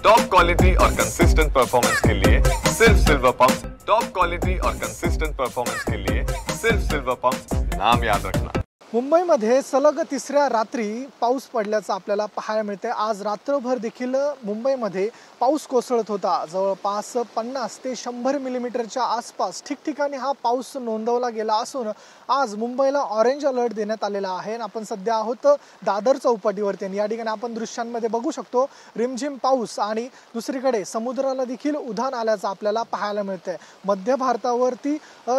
Top quality और consistent performance के लिए सिर्फ सिल्वर पंप्स। टॉप क्वालिटी और कंसिस्टेंट परफॉर्मेंस के लिए सिर्फ सिल्वर पंप्स, नाम याद रखना। मुंबईमध्ये सलग तिसऱ्या रात्री पाऊस पडल्याचं आपल्याला पाहायला मिळते। आज रात्रभर देखील मुंबईमध्ये पाऊस कोसळत होता। जवळपास 50 ते 100 मिलीमीटरच्या आसपास ठिकठिकाणी हा पाऊस नोंदवला गेला असून आज मुंबईला ऑरेंज अलर्ट देण्यात आलेला आहे। आपण सध्या आहोत दादर चौपाटीवरती। या ठिकाणी आपण दृश्यांमध्ये बघू शकतो रिमझिम पाऊस आणि दुसरीकडे समुद्राला देखील उधाण आल्याचं आपल्याला पाहायला मिळते। मध्य भारतावरती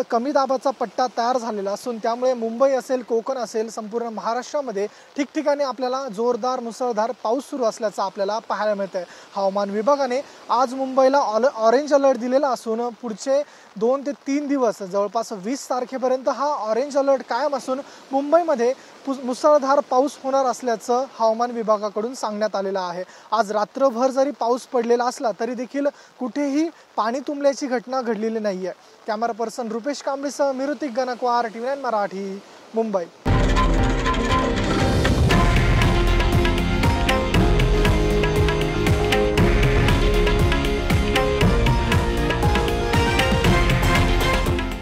कमी दाबाचा पट्टा तयार झालेला असून त्यामुळे मुंबई असेल, कोकण असेल, संपूर्ण महाराष्ट्रामध्ये ठिकठिकाणी आपल्याला जोरदार मुसळधार पाऊस सुरू असल्याचं आपल्याला पाहायला मिळतंय। हवामान विभागाने आज मुंबईला ऑरेंज अलर्ट दिलेला असून पुढचे 2 ते 3 दिवस जवळपास 20 तारखेपर्यंत हा ऑरेंज अलर्ट कायम असून मुंबईमध्ये मुसळधार पाऊस होणार असल्याचं हवामान विभागाकडून सांगण्यात आलेलं आहे। आज रात्रभर जरी पाऊस पडलेला असला तरी देखील कुठेही पाणी तुंबल्याची घटना घडलेली नाहीये। कॅमेरा पर्सन रुपेश कांबळेसह मी ऋतिक गणकवार, TV9 मराठी, मुंबई।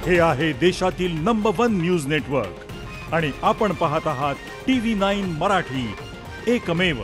हे आहे देशातील नंबर 1 न्यूज नेटवर्क आणि आपण पाहत आहात TV9 मराठी, एकमेव।